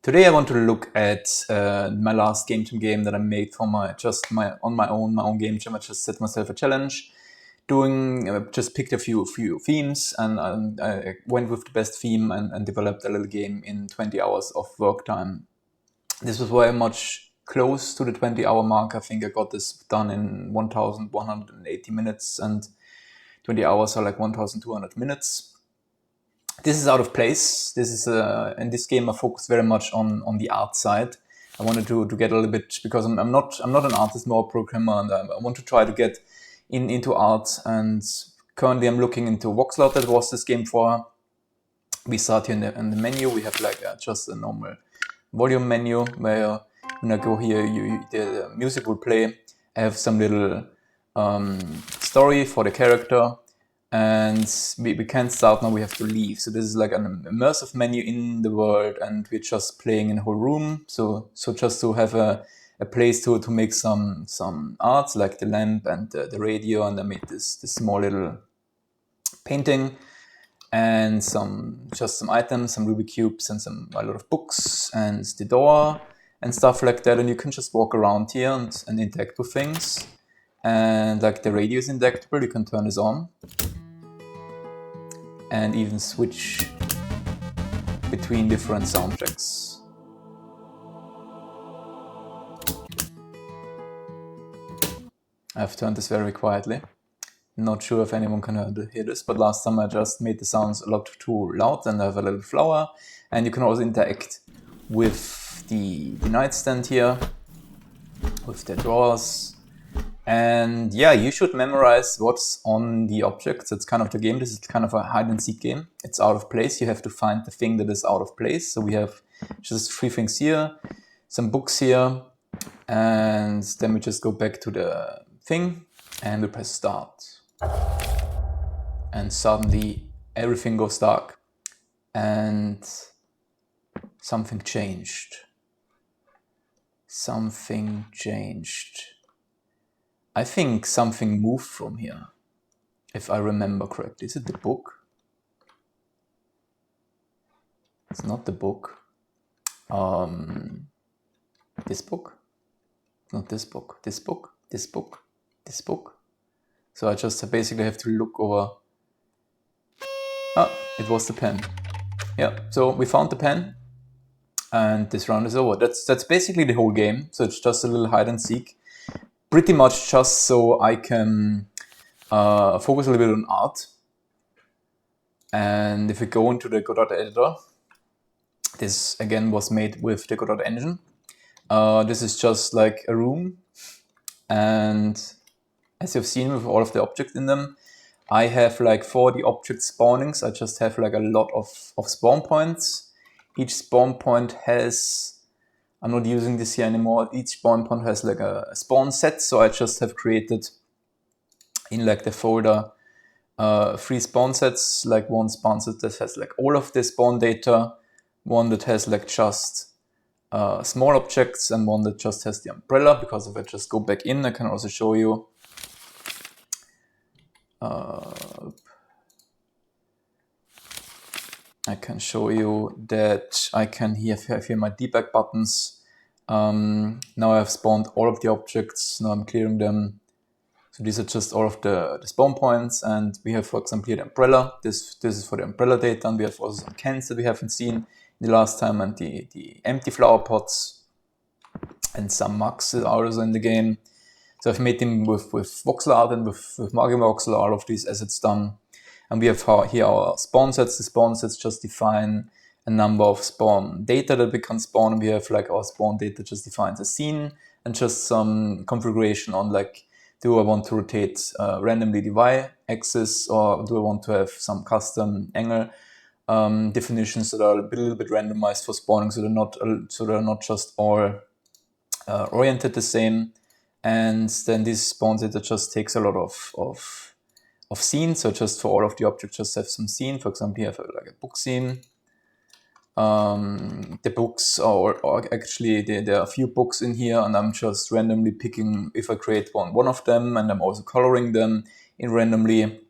Today I want to look at my last game jam game that I made for my own game jam. I just set myself a challenge, just picked a few themes, and I went with the best theme and developed a little game in 20 hours of work time. This was very much close to the 20-hour mark. I think I got this done in 1,180 minutes, and 20 hours are like 1,200 minutes. This is out of place. This is in this game I focused very much on the art side. I wanted to get a little bit, because I'm not an artist, more a programmer, and I want to try to get into art. And currently I'm looking into voxel. That was this game for. We start here in the menu. We have like just a normal volume menu where when I go here, the music will play. I have some little story for the character. And we can't start now, we have to leave. So this is like an immersive menu in the world, and we're just playing in a whole room. So just to have a place to make some arts, like the lamp and the radio, and I made this small little painting and some items, some Rubik cubes, and a lot of books, and the door and stuff like that. And you can just walk around here and interact with things. And like the radio is interactable, you can turn this on and even switch between different soundtracks. I've turned this very quietly. Not sure if anyone can hear this, but last time I just made the sounds a lot too loud, and I have a little flower. And you can also interact with the nightstand here, with the drawers. And yeah, you should memorize what's on the objects. That's kind of the game. This is kind of a hide and seek game. It's out of place. You have to find the thing that is out of place. So we have just 3 things here, some books here, and then we just go back to the thing and we press start. And suddenly everything goes dark and something changed. Something changed. I think something moved from here, if I remember correctly. Is it the book? It's not the book. This book? Not this book. This book? This book? This book? So I just basically have to look over. Ah, it was the pen. Yeah, so we found the pen, and this round is over. That's basically the whole game. So it's just a little hide and seek. Pretty much just so I can focus a little bit on art. And if we go into the Godot editor, this again was made with the Godot engine. This is just like a room, and as you've seen with all of the objects in them, I have like for the object spawnings, I just have like a lot of spawn points. Each spawn point has, I'm not using this here anymore, each spawn point has like a spawn set, so I just have created in like the folder 3 spawn sets, like one spawn set that has like all of the spawn data, one that has like just small objects, and one that just has the umbrella. Because if I just go back in, I can also show you that I can have here my debug buttons. Now I've spawned all of the objects. Now I'm clearing them. So these are just all of the spawn points. And we have, for example, here the umbrella. This is for the umbrella data. And we have also some cans that we haven't seen the last time, and the empty flower pots, and some mugs that are also in the game. So I've made them with voxel art and with marking voxel, all of these assets done. And we have here our spawn sets. The spawn sets just define a number of spawn data that we can spawn. We have like our spawn data just defines a scene, and just some configuration on like, do I want to rotate randomly the y-axis, or do I want to have some custom angle definitions that are a little bit randomized for spawning, so they're not just all oriented the same. And then this spawn data just takes a lot of scenes. So just for all of the objects, just have some scene. For example, here I have like a book scene. The books are actually, there are a few books in here, and I'm just randomly picking, if I create one of them, and I'm also coloring them in randomly.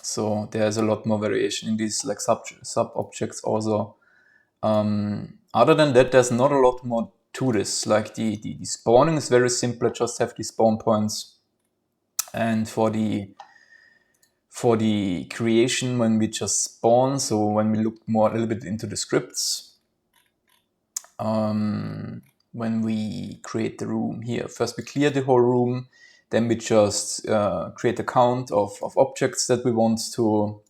So there's a lot more variation in these like sub objects also. Other than that, there's not a lot more to this. Like the spawning is very simple. I just have the spawn points. And for the creation, when we just spawn, so when we look more a little bit into the scripts, when we create the room here, first we clear the whole room, then we just create a count of objects that we want to,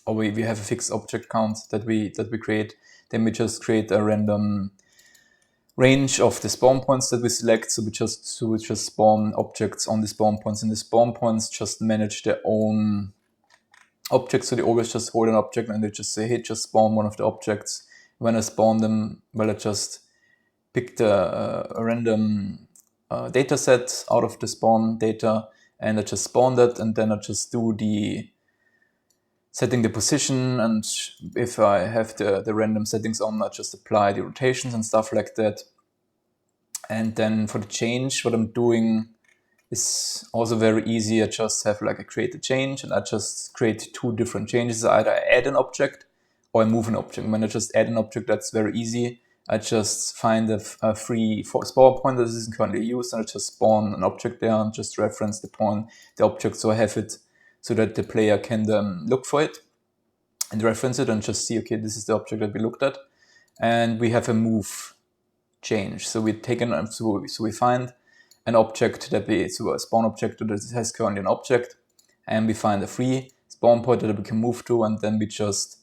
or we have a fixed object count that we create. Then we just create a random range of the spawn points that we select. So we just spawn objects on the spawn points, and the spawn points just manage their own objects. So they always just hold an object and they just say, hey, just spawn one of the objects. When I spawn them, well, I just picked a random data set out of the spawn data, and I just spawn that, and then I just do the setting the position, and if I have the random settings on, I just apply the rotations and stuff like that. And then for the change, what I'm doing is also very easy. I just have like a create a change, and I just create two different changes. Either I add an object or I move an object. When I just add an object, that's very easy. I just find a free spawn point that isn't currently used, and I just spawn an object there and just reference the object, so I have it so that the player can then look for it and reference it and just see, okay, this is the object that we looked at. And we have a move change. So we we find an object so a spawn object that has currently an object, and we find a free spawn point that we can move to, and then we just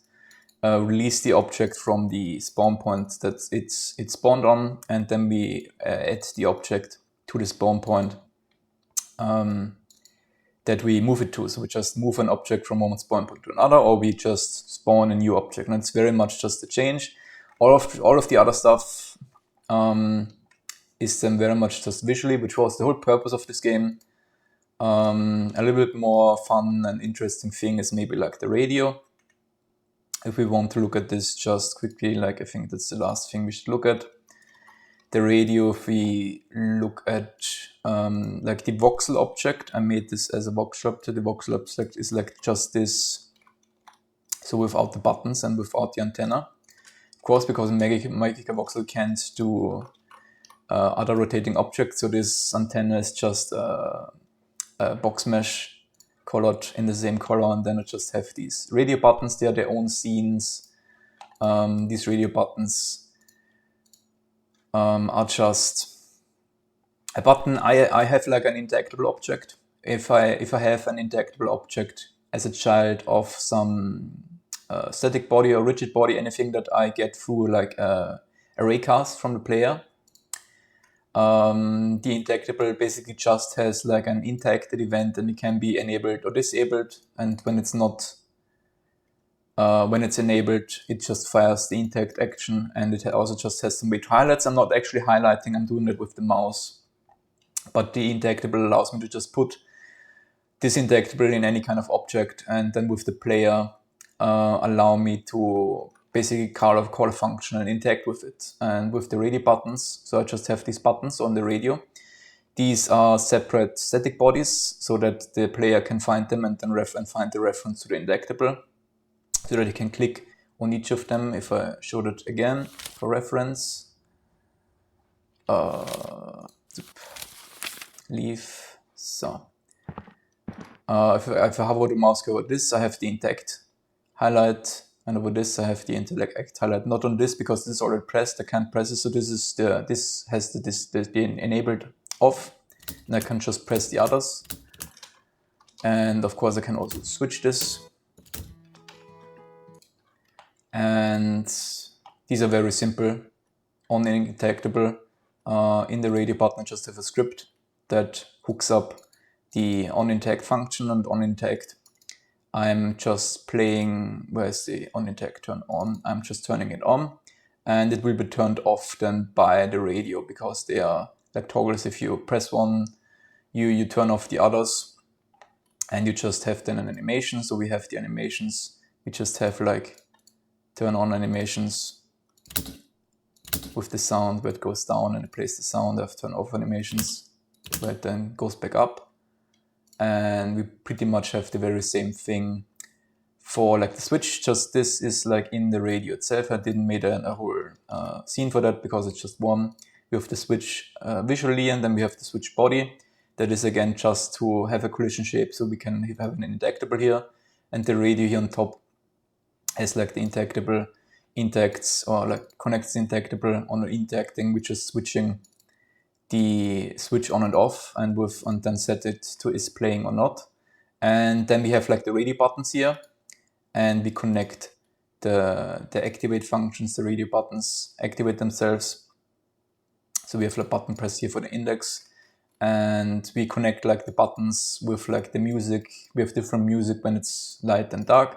release the object from the spawn point that it's spawned on, and then we add the object to the spawn point that we move it to. So we just move an object from one spawn point to another, or we just spawn a new object, and it's very much just a change. All of the other stuff is then very much just visually, which was the whole purpose of this game. A little bit more fun and interesting thing is maybe like the radio. If we want to look at this just quickly, like I think that's the last thing we should look at. The radio, if we look at like the voxel object, I made this as a voxel object. The voxel object is like just this, so without the buttons and without the antenna. Of course, because Magica Voxel can't do other rotating objects, so this antenna is just a box mesh colored in the same color, and then I just have these radio buttons. They are their own scenes. These radio buttons are just a button. I have like an interactable object. If I have an interactable object as a child of some static body or rigid body, anything that I get through like a raycast from the player, the interactable basically just has like an interacted event, and it can be enabled or disabled. And when it's not, when it's enabled, it just fires the interact action, and it also just has some weight highlights. I'm not actually highlighting, I'm doing it with the mouse. But the interactable allows me to just put this interactable in any kind of object, and then with the player allow me to basically call a function and interact with it. And with the radio buttons, so I just have these buttons on the radio. These are separate static bodies so that the player can find them and then find the reference to the interactable, so that he can click on each of them. If I showed it again for reference, leave. So if I hover the mouse over this, I have the interact highlight, and over this I have the interact highlight. Not on this because this is already pressed. I can't press it, so this has the enabled off, and I can just press the others. And of course I can also switch this. And these are very simple, on-interactable. In the radio button I just have a script that hooks up the on-interact function, and on-interact I'm just playing, where's the on-interact turn on? I'm just turning it on, and it will be turned off then by the radio, because they are like toggles. If you press one, you turn off the others, and you just have then an animation. So we have the animations, we just have like turn on animations with the sound where it goes down and it plays the sound. I have turn off animations where it then goes back up. And we pretty much have the very same thing for like the switch, just this is like in the radio itself. I didn't make a whole scene for that because it's just one. We have the switch visually, and then we have the switch body. That is again just to have a collision shape, so we can have an interactable here, and the radio here on top has like the interactable interacts, or like connects the interactable on the interacting, which is switching the switch on and off, and then set it to is playing or not. And then we have like the radio buttons here, and we connect the activate functions. The radio buttons activate themselves. So we have a button press here for the index, and we connect like the buttons with like the music. We have different music when it's light and dark.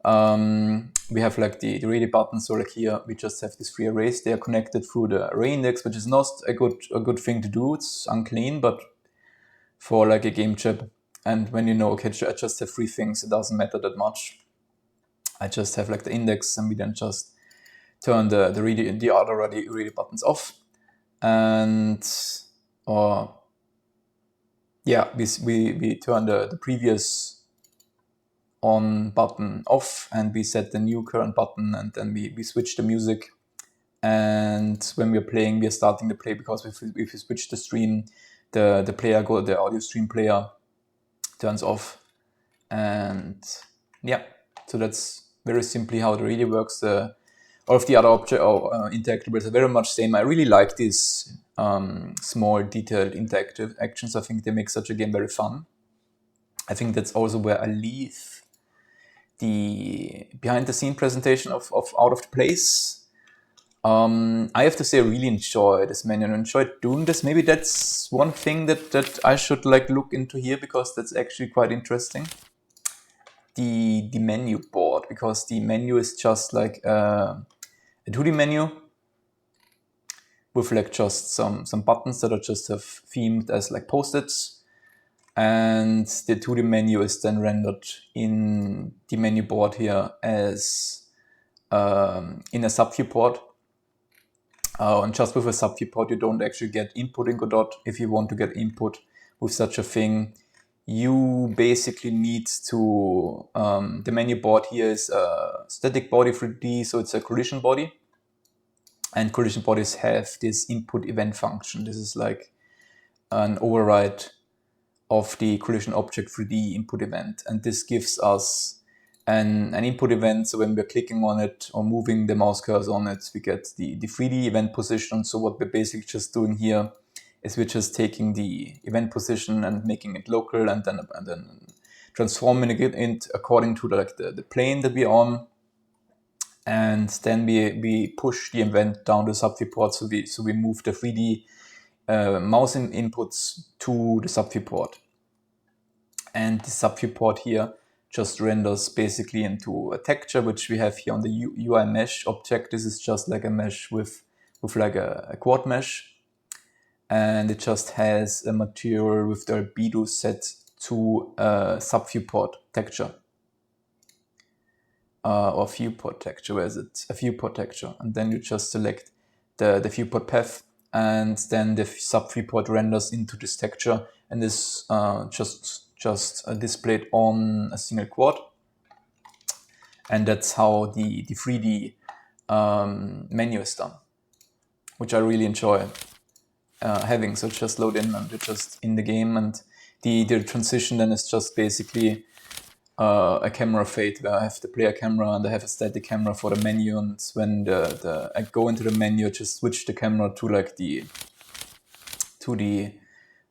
We have like the radio buttons. So like here we just have these 3 arrays. They are connected through the array index, which is not a good thing to do. It's unclean, but for like a game chip, and when you know, okay, I just have 3 things, it doesn't matter that much. I just have like the index, and we then just turn the other radio buttons off, and we turn the previous on button off, and we set the new current button, and then we switch the music. And when we're playing, we're starting to play, because if we switch the stream, the audio stream player turns off. And yeah, so that's very simply how the radio works. All of the other interactables are very much same. I really like these small detailed interactive actions. I think they make such a game very fun. I think that's also where I leave the behind the scene presentation of Out of the Place. I have to say, I really enjoy this menu and enjoyed doing this. Maybe that's one thing that I should like look into here, because that's actually quite interesting. The menu board, because the menu is just like a 2D menu with like just some buttons that are just have themed as like post-its. And the 2D menu is then rendered in the menu board here as in a subviewport. And just with a subviewport, you don't actually get input in Godot. If you want to get input with such a thing, you basically need to, the menu board here is a static body 3D, so it's a collision body. And collision bodies have this input event function. This is like an override of the collision object 3D input event, and this gives us an input event. So when we're clicking on it or moving the mouse cursor on it, we get the 3D event position. So what we're basically just doing here is we're just taking the event position and making it local, and then transforming it according to the plane that we're on. And then we push the event down the subviewport. So we move the 3D mouse inputs to the subviewport. And the subviewport here just renders basically into a texture, which we have here on the UI mesh object. This is just like a mesh with like a quad mesh. And it just has a material with the albedo set to a subviewport texture. Or viewport texture. Where is it? A viewport texture. And then you just select the viewport path, and then the subviewport renders into this texture, and this just displayed on a single quad. And that's how the 3D menu is done, which I really enjoy having. So just load in, and you're just in the game, and the transition then is just basically a camera fade, where I have the player camera and I have a static camera for the menu. And when I go into the menu, I just switch the camera to like the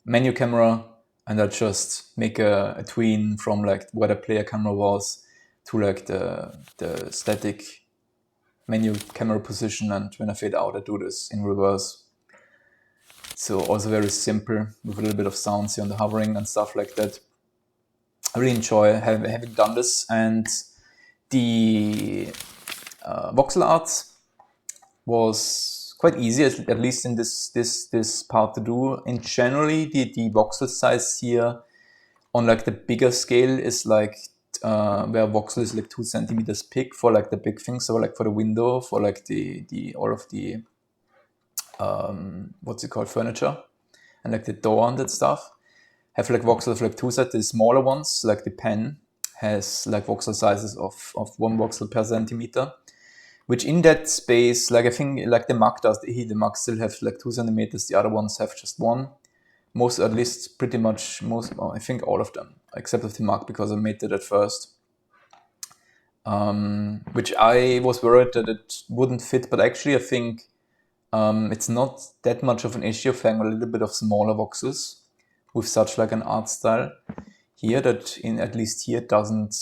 menu camera, and I just make a tween from like where the player camera was to like the static menu camera position. And when I fade out, I do this in reverse. So also very simple, with a little bit of sounds here on the hovering and stuff like that. I really enjoy having done this. And the voxel art was quite easy, at least in this part to do. In generally, the voxel size here on like the bigger scale is like where voxel is like 2 centimeters big for like the big things. So like for the window, for like the all of the what's it called, furniture, and like the door and that stuff, have like voxels like 2 sets. The smaller ones, like the pen, has like voxel sizes of 1 voxel per centimeter, which in that space, like I think like the Mac does, the Mac still have like 2 centimeters, the other ones have just 1. Most, at least pretty much most, I think all of them, except of the Mac, because I made that at first. Which I was worried that it wouldn't fit, but actually I think it's not that much of an issue of having a little bit of smaller voxels with such like an art style here that at least here it doesn't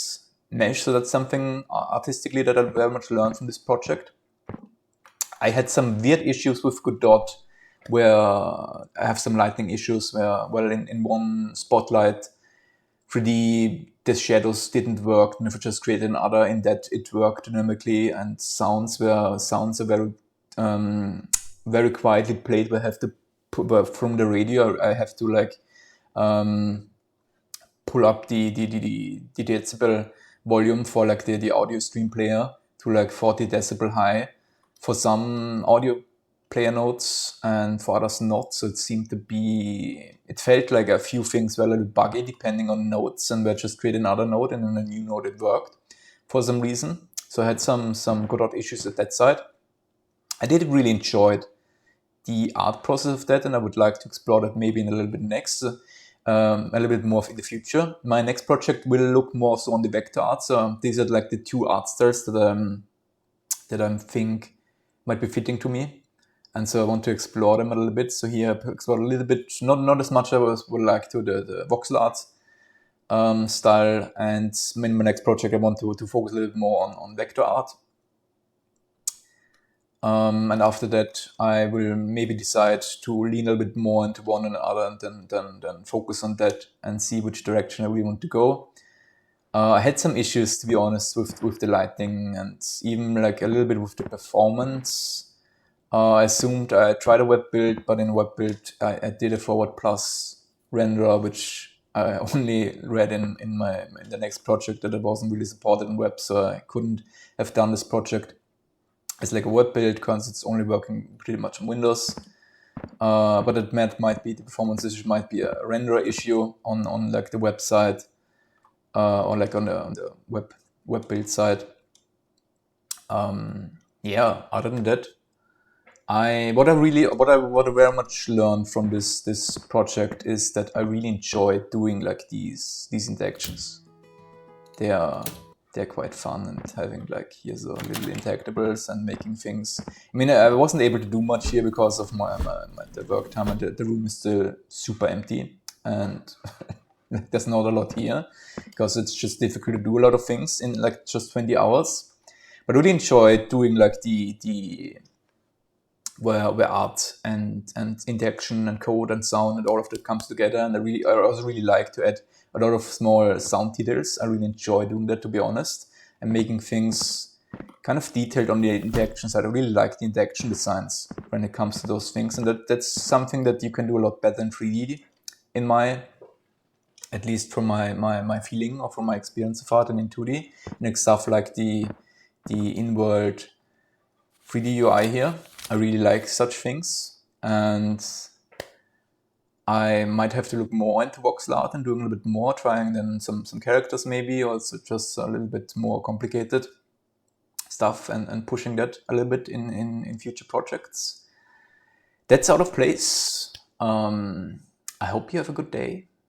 mesh. So that's something artistically that I very much learned from this project. I had some weird issues with Godot where I have some lighting issues where, well, in one spotlight 3D, the shadows didn't work, and if I just created another in that, it worked dynamically, and sounds are very very quietly played. Where I have to from the radio, I have to like pull up the decibel volume for like the audio stream player to like 40 decibel high for some audio player notes and for others not. So it felt like a few things were a little buggy depending on notes, and we just create another note and then a new note it worked for some reason. So I had some Godot issues at that side. I did really enjoy the art process of that, and I would like to explore that maybe in a little bit next, a little bit more in the future. My next project will look more so on the vector art. So these are like the 2 art styles that I think might be fitting to me. And so I want to explore them a little bit. So here I explore a little bit, not as much as I would like to the voxel art style. And in my next project, I want to focus a little bit more on vector art. And after that, I will maybe decide to lean a little bit more into one and another, and then focus on that and see which direction I really want to go. I had some issues, to be honest, with the lighting and even like a little bit with the performance. I assumed I tried a web build, but in web build I did a forward plus renderer, which I only read in the next project that it wasn't really supported in web, so I couldn't have done this project as like a web build because it's only working pretty much on Windows. But it might be the performance issue, might be a renderer issue on like the website, or like on the web build side. Yeah, other than that, what I very much learned from this project is that I really enjoy doing like these interactions. They're quite fun, and having like here's a little interactables and making things. I mean, I wasn't able to do much here because of the work time, and the room is still super empty, and there's not a lot here because it's just difficult to do a lot of things in like just 20 hours. But I really enjoy doing like where art and interaction and code and sound and all of that comes together. And I also really like to add a lot of small sound details. I really enjoy doing that, to be honest, and making things kind of detailed on the interaction side. I really like the interaction designs when it comes to those things, and that's something that you can do a lot better in 3D, at least from my feeling or from my experience of art, and in 2D. And stuff like the in-world 3D UI here. I really like such things, and I might have to look more into voxel art and doing a little bit more, trying then some characters maybe, also just a little bit more complicated stuff, and pushing that a little bit in future projects. That's out of place. I hope you have a good day.